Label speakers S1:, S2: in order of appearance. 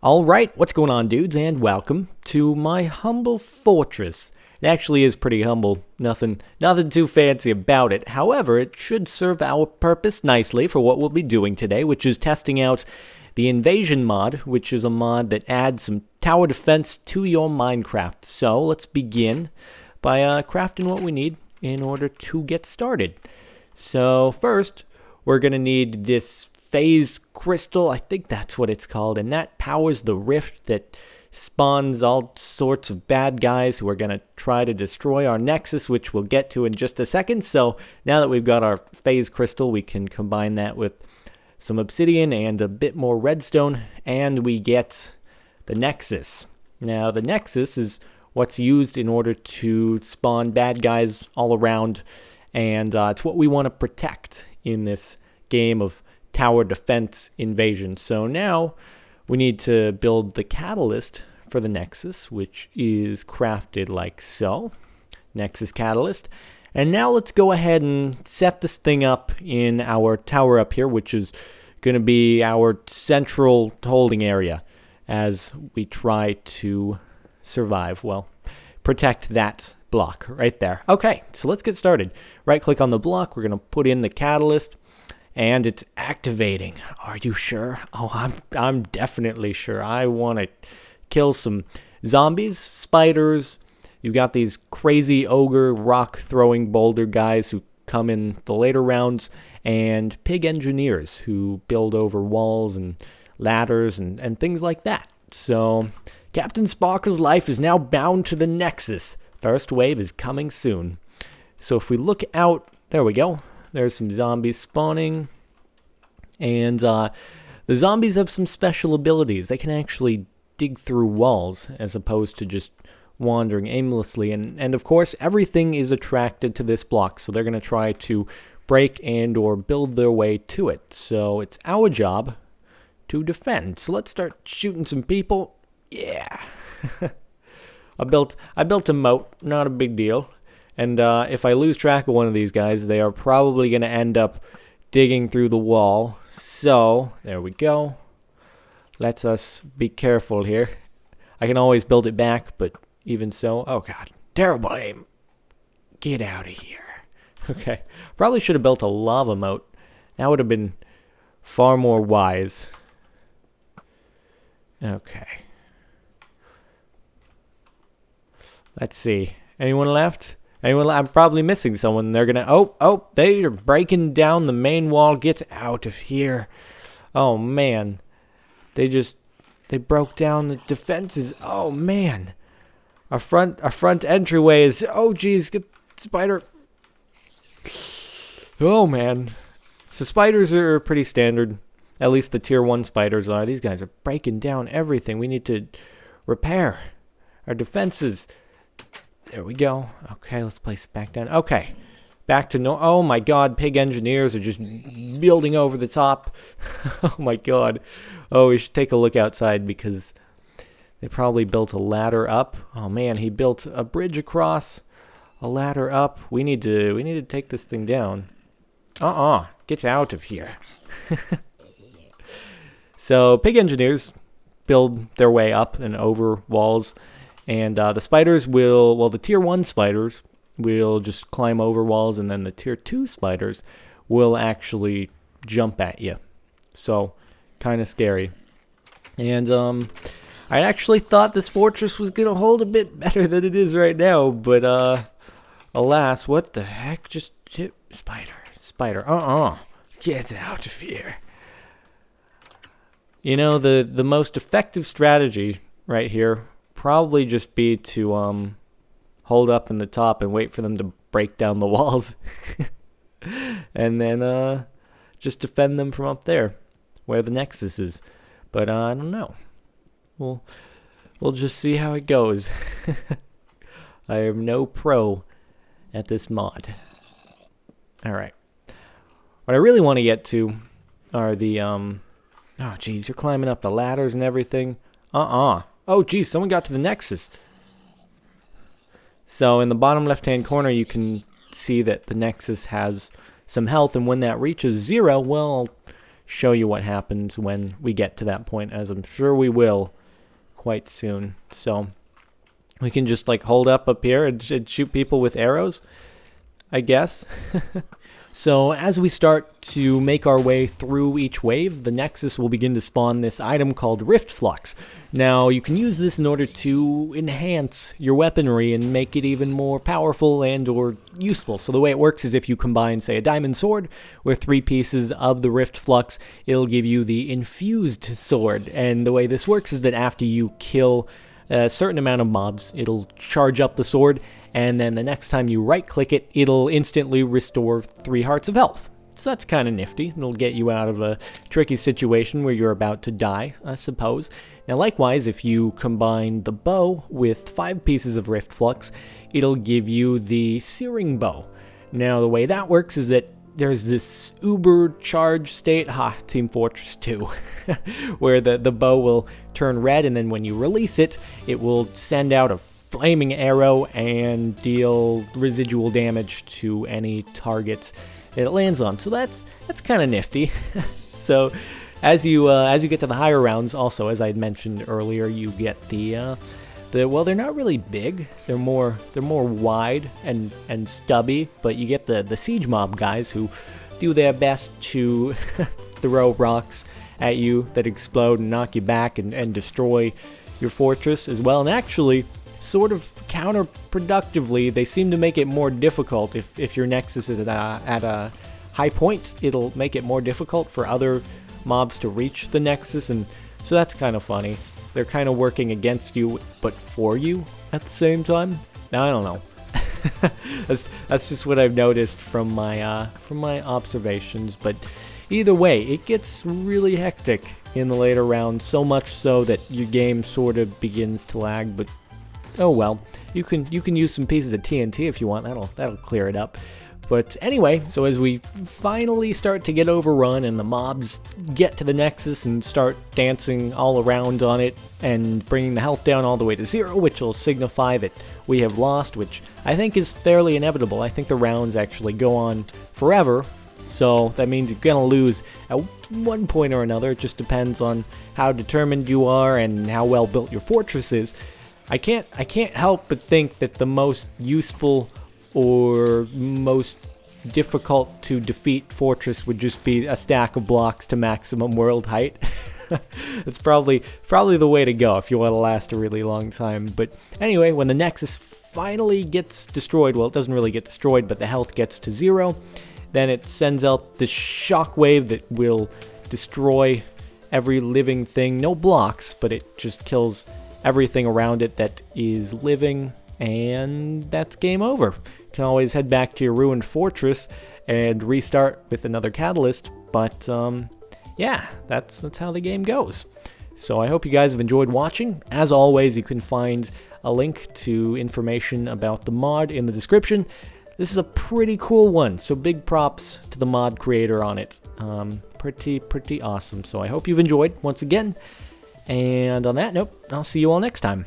S1: Alright, what's going on, dudes, and welcome to my humble fortress. It actually is pretty humble, nothing too fancy about it. However, it should serve our purpose nicely for what we'll be doing today, which is testing out the Invasion mod, which is a mod that adds some tower defense to your Minecraft. So, let's begin by crafting what we need in order to get started. So, first, we're going to need this phase crystal, I think that's what it's called, and that powers the rift that spawns all sorts of bad guys who are going to try to destroy our Nexus, which we'll get to in just a second. So now that we've got our phase crystal, we can combine that with some obsidian and a bit more redstone, and we get the Nexus. Now the Nexus is what's used in order to spawn bad guys all around, and it's what we want to protect in this game of tower defense invasion. So now we need to build the catalyst for the Nexus, which is crafted like so. Nexus catalyst. And now let's go ahead and set this thing up in our tower up here, which is going to be our central holding area as we try to survive. Well, protect that block right there. Okay, so let's get started. Right click on the block. We're going to put in the catalyst. And it's activating. Are you sure? Oh, I'm definitely sure. I want to kill some zombies, spiders. You've got these crazy ogre rock throwing boulder guys who come in the later rounds, and pig engineers who build over walls and ladders and things like that. So CaptainSparklez life is now bound to the Nexus. First wave is coming soon. So if we look out, there we go. There's some zombies spawning, and the zombies have some special abilities. They can actually dig through walls as opposed to just wandering aimlessly, and of course everything is attracted to this block, so they're going to try to break and or build their way to it. So it's our job to defend. So let's start shooting some people. Yeah. I built a moat, not a big deal. And if I lose track of one of these guys, they are probably going to end up digging through the wall. So, there we go. Let's us be careful here. I can always build it back, but even so... Oh, God. Terrible aim. Get out of here. Okay. Probably should have built a lava moat. That would have been far more wise. Okay. Let's see. Anyone left? I'm probably missing someone. They're gonna... Oh, they are breaking down the main wall. Get out of here. Oh, man. They broke down the defenses. Oh, man. Our front entryway is... Oh, geez. Get spider. Oh, man. So spiders are pretty standard. At least the tier 1 spiders are. These guys are breaking down everything. We need to repair our defenses. There we go. Okay, let's place back down. Okay, back to no... Oh my god, pig engineers are just building over the top. Oh my god. Oh, we should take a look outside because they probably built a ladder up. Oh man, he built a bridge across, a ladder up. We need to take this thing down. Get out of here. So, pig engineers build their way up and over walls. And the spiders will, well, the tier 1 spiders will just climb over walls, and then the tier 2 spiders will actually jump at you. So, kind of scary. And I actually thought this fortress was going to hold a bit better than it is right now, but alas, what the heck? Just hit spider. Get out of here. You know, the most effective strategy right here probably just be to hold up in the top and wait for them to break down the walls. And then just defend them from up there where the Nexus is. But I don't know. We'll just see how it goes. I am no pro at this mod. Alright. What I really want to get to are the oh geez, you're climbing up the ladders and everything. Oh, geez, someone got to the Nexus. So in the bottom left-hand corner, you can see that the Nexus has some health, and when that reaches 0, well, show you what happens when we get to that point, as I'm sure we will quite soon. So we can just like hold up here and shoot people with arrows, I guess. So as we start to make our way through each wave, the Nexus will begin to spawn this item called Rift Flux. Now, you can use this in order to enhance your weaponry and make it even more powerful and or useful. So the way it works is if you combine, say, a diamond sword with 3 pieces of the Rift Flux, it'll give you the Infused Sword. And the way this works is that after you kill a certain amount of mobs, it'll charge up the sword, and then the next time you right-click it, it'll instantly restore 3 hearts of health. So that's kind of nifty. It'll get you out of a tricky situation where you're about to die, I suppose. Now likewise, if you combine the bow with 5 pieces of Rift Flux, it'll give you the Searing Bow. Now the way that works is that there's this uber charge state, Team Fortress 2, where the bow will turn red, and then when you release it, it will send out a flaming arrow and deal residual damage to any target it lands on. So that's kind of nifty. So as you get to the higher rounds, also as I had mentioned earlier, you get the well, they're not really big. They're more wide and stubby, but you get the siege mob guys who do their best to throw rocks at you that explode and knock you back and destroy your fortress as well. And actually, sort of counterproductively, they seem to make it more difficult. If your Nexus is at a high point, it'll make it more difficult for other mobs to reach the Nexus, and so that's kind of funny. They're kind of working against you, but for you at the same time. Now, I don't know. that's just what I've noticed from my observations. But either way, it gets really hectic in the later rounds. So much so that your game sort of begins to lag. But oh well, you can use some pieces of TNT if you want. That'll clear it up. But anyway, so as we finally start to get overrun and the mobs get to the Nexus and start dancing all around on it and bringing the health down all the way to 0, which will signify that we have lost, which I think is fairly inevitable. I think the rounds actually go on forever, so that means you're gonna lose at one point or another. It just depends on how determined you are and how well built your fortress is. I can't help but think that the most useful or most difficult to defeat fortress would just be a stack of blocks to maximum world height. That's probably the way to go if you want to last a really long time. But anyway, when the Nexus finally gets destroyed, well, it doesn't really get destroyed, but the health gets to 0, then it sends out the shockwave that will destroy every living thing. No blocks, but it just kills everything around it that is living, and that's game over. You can always head back to your ruined fortress and restart with another catalyst, but yeah, that's how the game goes. So I hope you guys have enjoyed watching. As always, you can find a link to information about the mod in the description. This is a pretty cool one, so big props to the mod creator on it. Pretty awesome. So I hope you've enjoyed once again. And on that note, I'll see you all next time.